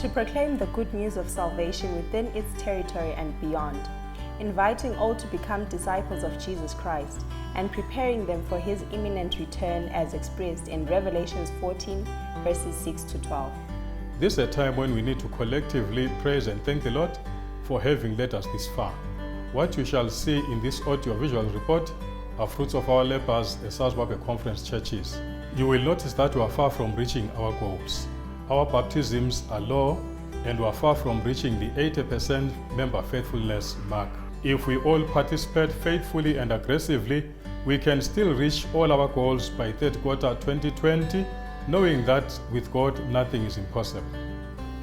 to proclaim the good news of salvation within its territory and beyond, inviting all to become disciples of Jesus Christ and preparing them for his imminent return as expressed in Revelations 14 verses 6 to 12. This is a time when we need to collectively praise and thank the Lord for having led us this far. What you shall see in this audio-visual report are fruits of our labors as South Zimbabwe Conference churches. You will notice that we are far from reaching our goals. Our baptisms are low and we are far from reaching the 80% member faithfulness mark. If we all participate faithfully and aggressively, we can still reach all our goals by third quarter 2020, knowing that with God nothing is impossible.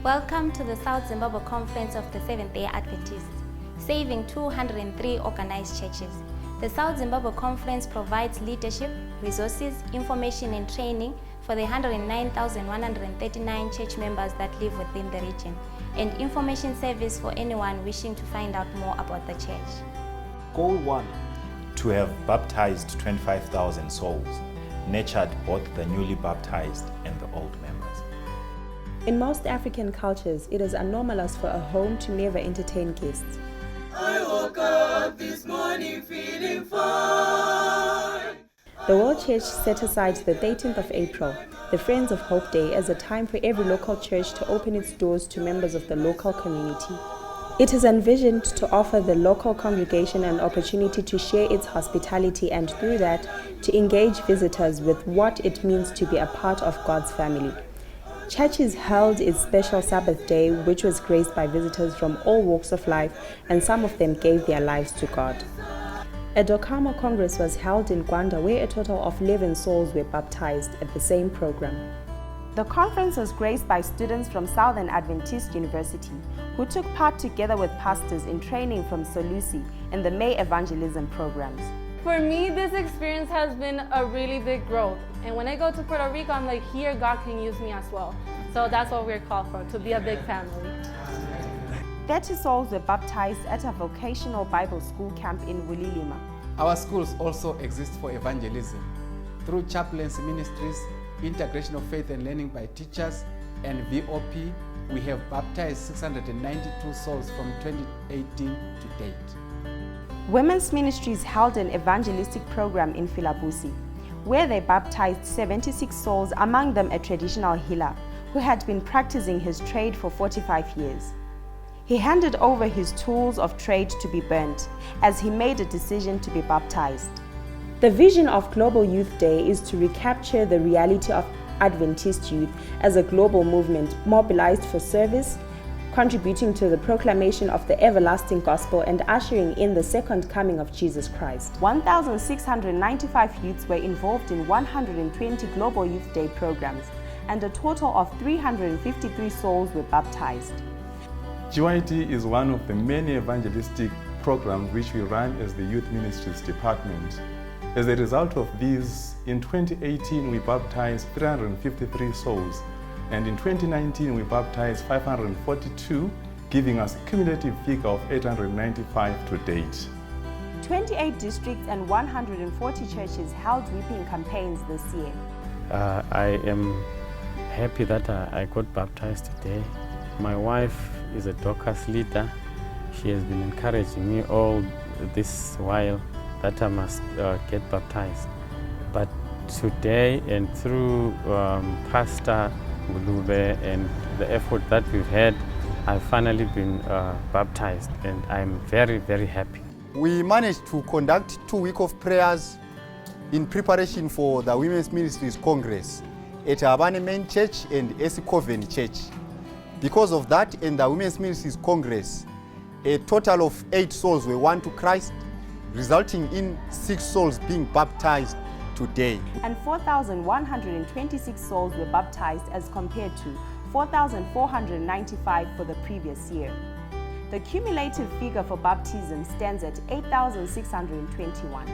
Welcome to the South Zimbabwe Conference of the Seventh-day Adventists, saving 203 organized churches. The South Zimbabwe Conference provides leadership, resources, information and training for the 109,139 church members that live within the region, and information service for anyone wishing to find out more about the church. Goal 1. To have baptized 25,000 souls, nurtured both the newly baptized and the old members. In most African cultures, it is anomalous for a home to never entertain guests. I woke up this morning feeling fine. The World Church set aside the 13th of April, the Friends of Hope Day, as a time for every local church to open its doors to members of the local community. It is envisioned to offer the local congregation an opportunity to share its hospitality and through that to engage visitors with what it means to be a part of God's family. Churches held its special Sabbath day, which was graced by visitors from all walks of life, and some of them gave their lives to God. A Dokamo Congress was held in Gwanda, where a total of 11 souls were baptized at the same program. The conference was graced by students from Southern Adventist University, who took part together with pastors in training from Solusi in the May evangelism programs. For me, this experience has been a really big growth. And when I go to Puerto Rico, I'm like, here God can use me as well. So that's what we're called for, to be a big family. 30 souls were baptized at a vocational Bible school camp in Bulilima. Our schools also exist for evangelism. Through chaplaincy ministries, integration of faith and learning by teachers, and VOP, we have baptized 692 souls from 2018 to date. Women's Ministries held an evangelistic program in Filabusi, where they baptized 76 souls, among them a traditional healer who had been practicing his trade for 45 years. He handed over his tools of trade to be burnt as he made a decision to be baptized. The vision of Global Youth Day is to recapture the reality of Adventist youth as a global movement mobilized for service, contributing to the proclamation of the everlasting gospel and ushering in the second coming of Jesus Christ. 1,695 youths were involved in 120 Global Youth Day programs, and a total of 353 souls were baptized. GYD is one of the many evangelistic programs which we run as the Youth Ministries Department. As a result of these, in 2018 we baptized 353 souls, and in 2019 we baptized 542, giving us a cumulative figure of 895 to date. 28 districts and 140 churches held weeping campaigns this year. I am happy that I got baptized today. My wife is a Dorcas leader. She has been encouraging me all this while that I must get baptized. But today, and through Pastor Ngulube and the effort that we've had, I've finally been baptized, and I'm very, very happy. We managed to conduct 2 weeks of prayers in preparation for the Women's Ministries Congress at Abane Main Church and Esikoven Church. Because of that, in the Women's Ministries Congress, a total of 8 souls were won to Christ, resulting in 6 souls being baptized today. And 4,126 souls were baptized as compared to 4,495 for the previous year. The cumulative figure for baptism stands at 8,621.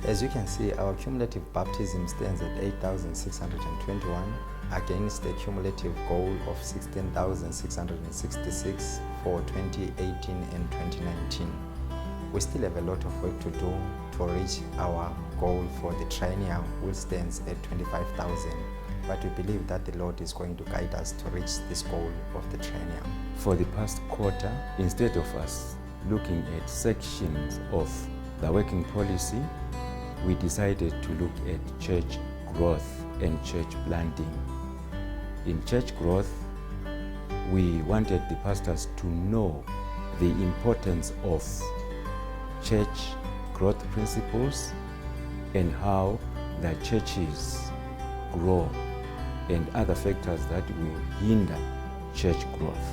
As you can see, our cumulative baptism stands at 8,621 against the cumulative goal of 16,666 for 2018 and 2019. We still have a lot of work to do to reach our goal for the triennial, which stands at 25,000 but we believe that the Lord is going to guide us to reach this goal of the triennium. For the past quarter, instead of us looking at sections of the working policy, we decided to look at church growth and church planting. In church growth, we wanted the pastors to know the importance of church growth principles and how the churches grow and other factors that will hinder church growth.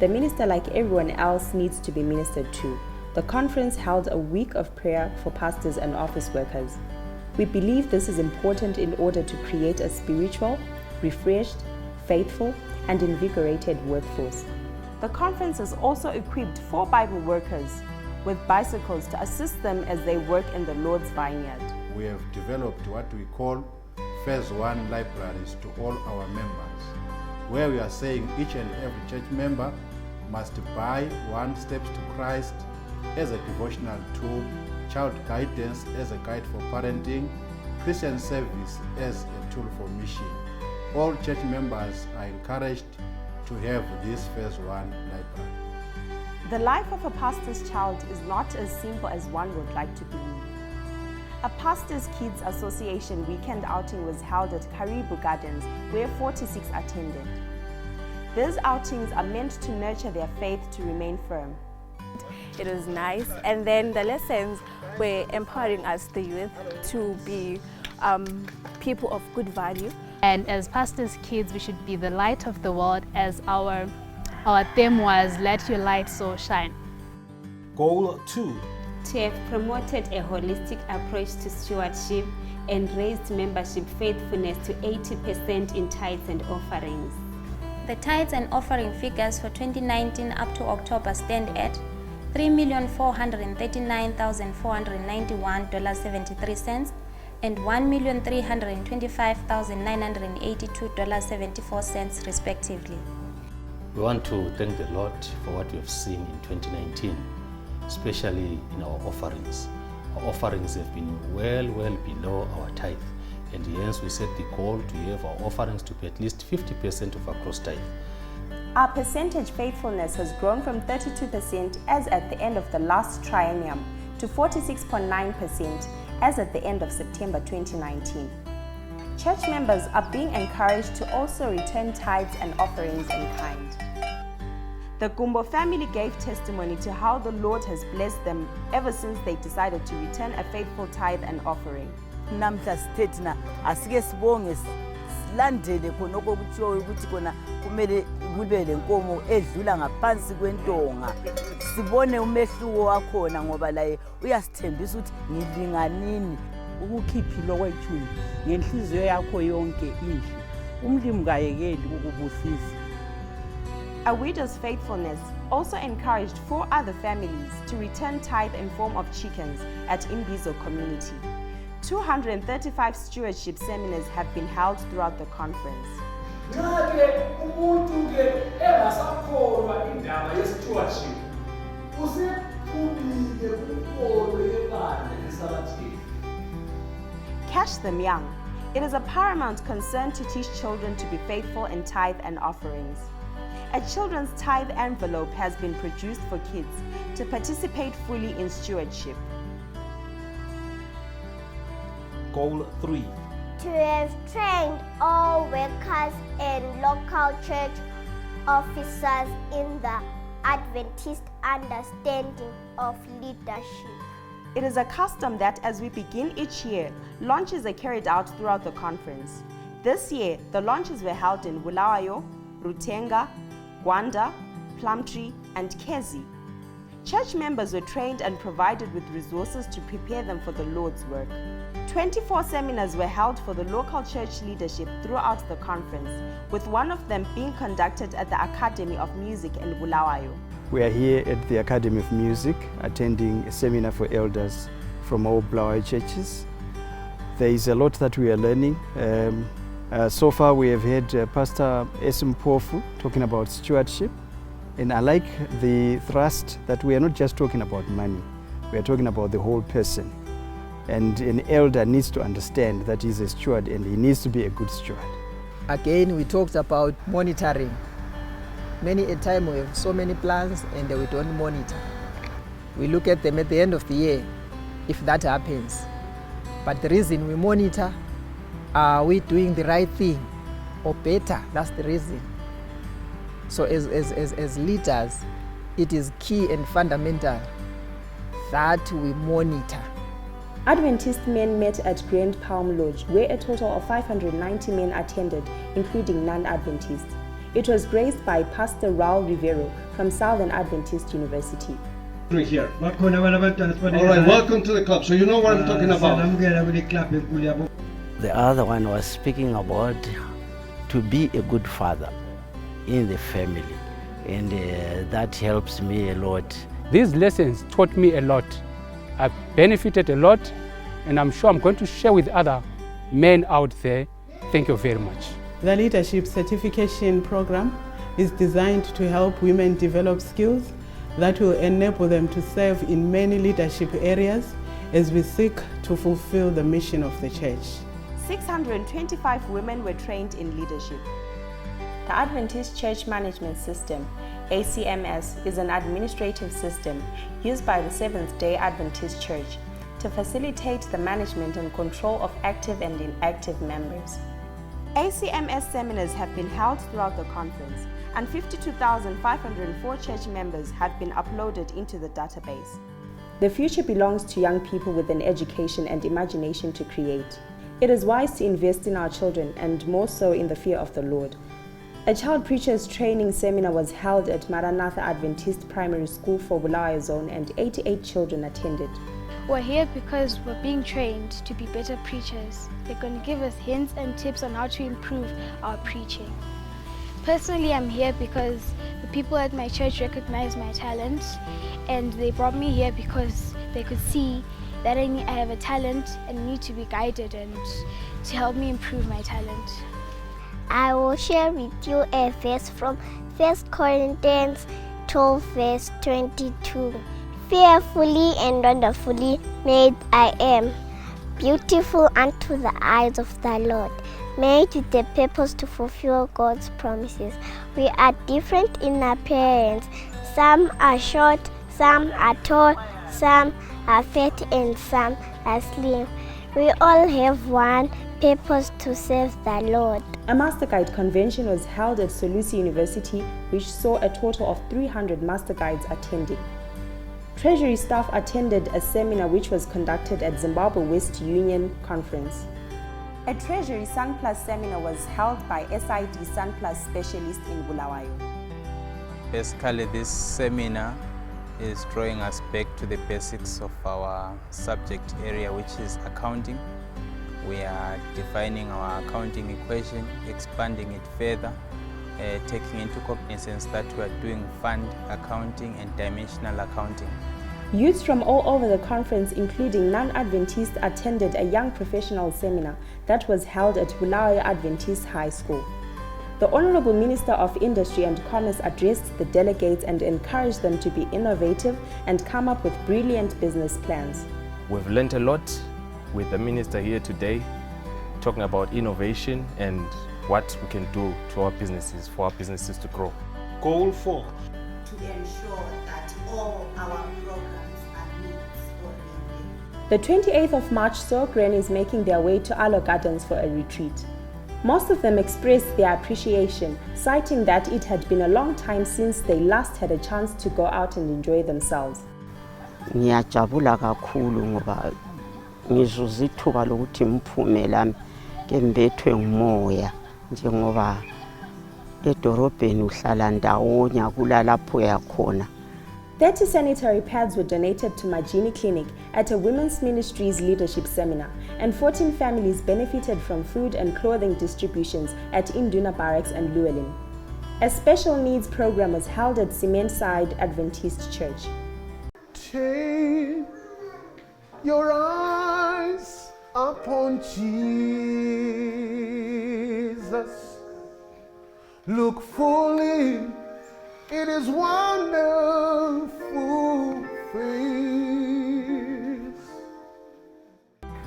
The minister, like everyone else, needs to be ministered to. The conference held a week of prayer for pastors and office workers. We believe this is important in order to create a spiritual, refreshed, faithful, and invigorated workforce. The conference has also equipped 4 Bible workers with bicycles to assist them as they work in the Lord's vineyard. We have developed what we call Phase 1 libraries to all our members, where we are saying each and every church member must buy 1 Steps to Christ as a devotional tool, child guidance as a guide for parenting, Christian service as a tool for mission. All church members are encouraged to have this Phase 1 library. The life of a pastor's child is not as simple as one would like to believe. A Pastor's Kids Association weekend outing was held at Karibu Gardens, where 46 attended. These outings are meant to nurture their faith to remain firm. It was nice, and then the lessons were empowering us, the youth, to be people of good value. And as pastors' kids, we should be the light of the world, as our theme was, let your light so shine. Goal 2. To have promoted a holistic approach to stewardship and raised membership faithfulness to 80% in tithes and offerings. The tithes and offering figures for 2019 up to October stand at $3,439,491.73 and $1,325,982.74 respectively. We want to thank the Lord for what we have seen in 2019, especially in our offerings. Our offerings have been well below our tithe, and hence we set the goal to have our offerings to be at least 50% of our gross tithe. Our percentage faithfulness has grown from 32% as at the end of the last triennium to 46.9% as at the end of September 2019. Church members are being encouraged to also return tithes and offerings in kind. The Gumbo family gave testimony to how the Lord has blessed them ever since they decided to return a faithful tithe and offering. Namhla sithethina asike sibonge silandele khona okuthiwa ukuthi khona kumele kube lenkomo edlula ngaphansi kwentonga, sibone umehluko wakhona ngoba laye uyasithembisa ukuthi ngilinganini. Ukukhiphilwa kwethu ngenhliziyo yakho yonke inhle, umlimi kayekeli ukubusisa. A widow's faithfulness also encouraged 4 other families to return tithe in form of chickens at Imbizo community. 235 stewardship seminars have been held throughout the conference. Catch them young. It is a paramount concern to teach children to be faithful in tithe and offerings. A children's tithe envelope has been produced for kids to participate fully in stewardship. Goal 3. To have trained all workers and local church officers in the Adventist understanding of leadership. It is a custom that as we begin each year, launches are carried out throughout the conference. This year, the launches were held in Bulawayo, Rutenga, Gwanda, Plumtree, and Kezi. Church members were trained and provided with resources to prepare them for the Lord's work. 24 seminars were held for the local church leadership throughout the conference, with one of them being conducted at the Academy of Music in Bulawayo. We are here at the Academy of Music attending a seminar for elders from all Bulawayo churches. There is a lot that we are learning. So far we have had Pastor Esim Pofu talking about stewardship, and I like the thrust that we are not just talking about money, we are talking about the whole person. And an elder needs to understand that he's a steward and he needs to be a good steward. Again, we talked about monitoring. Many a time we have so many plans and we don't monitor. We look at them at the end of the year, if that happens. But the reason we monitor, are we doing the right thing or better? That's the reason. So as leaders, it is key and fundamental that we monitor. Adventist men met at Grand Palm Lodge, where a total of 590 men attended, including non-Adventists. It was graced by Pastor Raul Rivero from Southern Adventist University. Here. All right, welcome to the club. So you know what I'm talking about. The other one was speaking about to be a good father in the family, and that helps me a lot. These lessons taught me a lot. I've benefited a lot, and I'm sure I'm going to share with other men out there. Thank you very much. The Leadership Certification Program is designed to help women develop skills that will enable them to serve in many leadership areas as we seek to fulfill the mission of the church. 625 women were trained in leadership. The Adventist Church Management System, ACMS, is an administrative system used by the Seventh-day Adventist Church to facilitate the management and control of active and inactive members. ACMS seminars have been held throughout the conference, and 52,504 church members have been uploaded into the database. The future belongs to young people with an education and imagination to create. It is wise to invest in our children, and more so in the fear of the Lord. A child preacher's training seminar was held at Maranatha Adventist Primary School for Bulawayo Zone, and 88 children attended. We're here because we're being trained to be better preachers. They're going to give us hints and tips on how to improve our preaching. Personally, I'm here because the people at my church recognize my talent, and they brought me here because they could see that I have a talent and need to be guided and to help me improve my talent. I will share with you a verse from 1 Corinthians 12 verse 22. Fearfully and wonderfully made I am, beautiful unto the eyes of the Lord, made with the purpose to fulfill God's promises. We are different in appearance. Some are short, some are tall, some are fat, and some are slim. We all have one purpose: to serve the Lord. A Master Guide convention was held at Solusi University, which saw a total of 300 Master Guides attending. Treasury staff attended a seminar which was conducted at Zimbabwe West Union Conference. A Treasury Sun Plus seminar was held by SID Sun Plus specialist in Bulawayo. Basically, this seminar is drawing us back to the basics of our subject area, which is accounting. We are defining our accounting equation, expanding it further, taking into cognizance that we are doing fund accounting and dimensional accounting. Youths from all over the conference, including non-Adventists, attended a young professional seminar that was held at Bulawayo Adventist High School. The Honorable Minister of Industry and Commerce addressed the delegates and encouraged them to be innovative and come up with brilliant business plans. We've learned a lot with the Minister here today, talking about innovation and what we can do to our businesses, for our businesses to grow. Goal 4. To ensure that all our programs are needs-oriented. The 28th of March saw grannies making their way to Aloe Gardens for a retreat. Most of them expressed their appreciation, citing that it had been a long time since they last had a chance to go out and enjoy themselves. Ngiyajabula kakhulu ngoba ngizuza ithuba lokuthi ngiphume lami ke mbethwe ngumoya njengoba edorobheni uhlala ndawonye akulalapho yakhona. 30 sanitary pads were donated to Majini Clinic at a Women's Ministries Leadership Seminar, and 14 families benefited from food and clothing distributions at Induna Barracks and Llewellyn. A special needs program was held at Cementside Adventist Church. Take your eyes upon Jesus. Look fully in his wonderful face.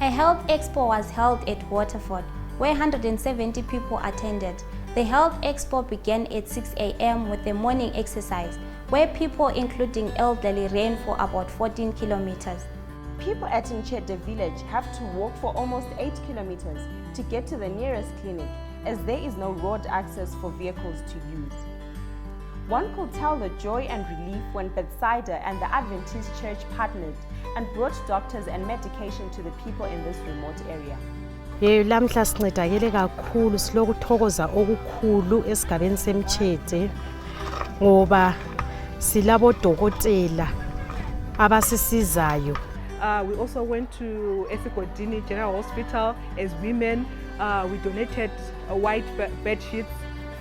A health expo was held at Waterford. where 170 people attended. The Health Expo began at 6 a.m. with a morning exercise, where people including elderly ran for about 14 kilometers. People at Nchede village have to walk for almost 8 kilometers to get to the nearest clinic, as there is no road access for vehicles to use. One could tell the joy and relief when Bethsaida and the Adventist Church partnered and brought doctors and medication to the people in this remote area. Lamhla sincedakele kakhulu, silokuthokoza okukhulu esigabeni seMtshede ngoba silabodokotela abasisizayo. We also went to Esigodini General Hospital as women. We donated white bed sheets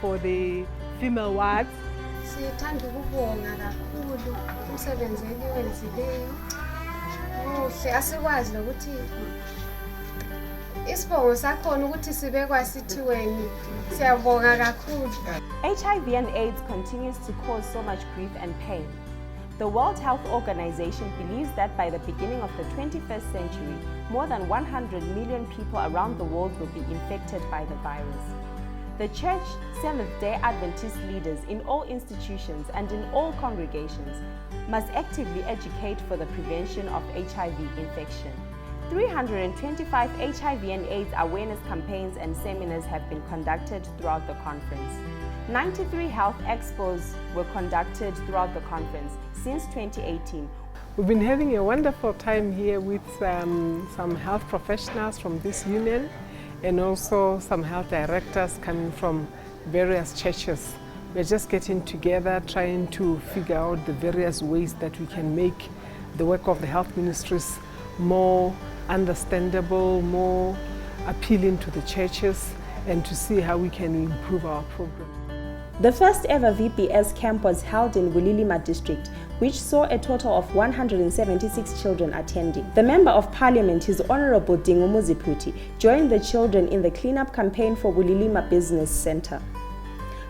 for the female wards. Sithanda ukubonga kakhulu umsebenzi eliwenzileyo. Kuhle asikwazi lokuthi isibongo sakhona ukuthi sibekwa sithiweni. Siyabonga kakhulu. HIV and AIDS continues to cause so much grief and pain. The World Health Organization believes that by the beginning of the 21st century, more than 100 million people around the world will be infected by the virus. The Church Seventh-day Adventist leaders in all institutions and in all congregations must actively educate for the prevention of HIV infection. 325 HIV and AIDS awareness campaigns and seminars have been conducted throughout the conference. 93 health expos were conducted throughout the conference since 2018. We've been having a wonderful time here with some health professionals from this union and also some health directors coming from various churches. We're just getting together, trying to figure out the various ways that we can make the work of the health ministries more understandable, more appealing to the churches, and to see how we can improve our program. The first ever VBS camp was held in Bulilima district, which saw a total of 176 children attending. The Member of Parliament, His Honorable Dingu Muziputi, joined the children in the cleanup campaign for Bulilima Business Center.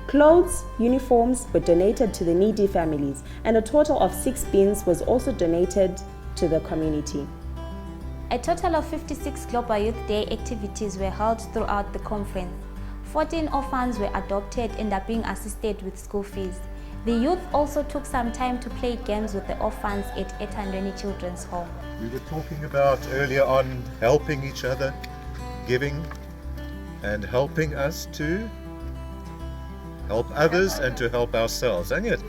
Clothes, uniforms were donated to the needy families, and a total of 6 bins was also donated to the community. A total of 56 Global Youth Day activities were held throughout the conference. 14 orphans were adopted and are being assisted with school fees. The youth also took some time to play games with the orphans at Etandweni Children's Home. We were talking about earlier on helping each other, giving and helping us to help others and to help ourselves, ain't it?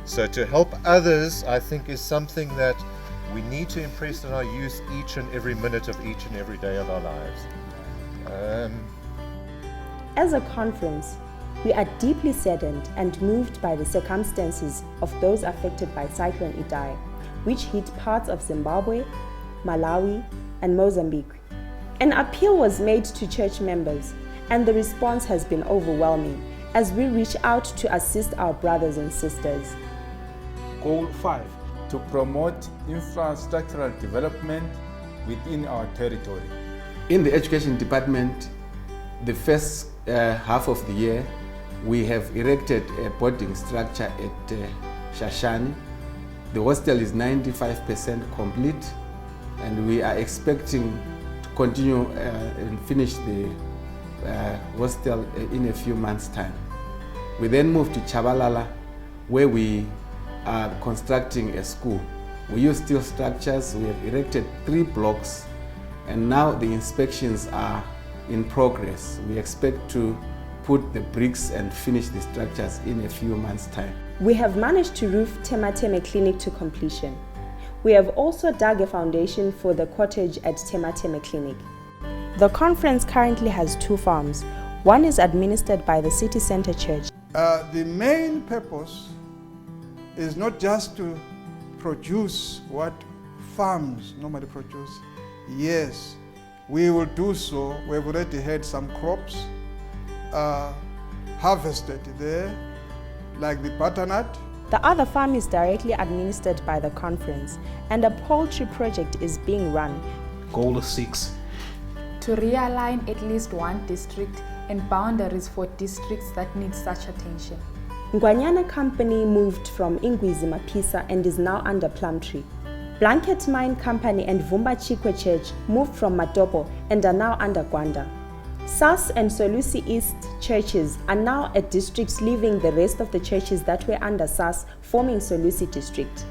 So to help others, I think, is something that we need to impress on our youth each and every minute of each and every day of our lives. As a conference, we are deeply saddened and moved by the circumstances of those affected by Cyclone Idai, which hit parts of Zimbabwe, Malawi, and Mozambique. An appeal was made to church members, and the response has been overwhelming as we reach out to assist our brothers and sisters. Goal 5, to promote infrastructural development within our territory. In the education department, the first half of the year, we have erected a boarding structure at Shashani. The hostel is 95% complete, and we are expecting to continue and finish the hostel in a few months' time. We then move to Chabalala, where we are constructing a school. We use steel structures. We have erected 3 blocks, and now the inspections are in progress. We expect to put the bricks and finish the structures in a few months' time. We have managed to roof Temateme Clinic to completion. We have also dug a foundation for the cottage at Temateme Clinic. The conference currently has 2 farms. One is administered by the City Center Church. The main purpose is not just to produce what farms normally produce. Yes, we will do so. We've already had some crops harvested there, like the butternut. The other farm is directly administered by the conference, and a poultry project is being run. Goal 6, to realign at least one district and boundaries for districts that need such attention. Ngwanyana Company moved from Ingwizi Mapisa and is now under Plumtree. Blanket Mine Company and Vumba Chikwe Church moved from Matopo and are now under Gwanda. SAS and Solusi East churches are now at districts, leaving the rest of the churches that were under SAS, forming Solusi district.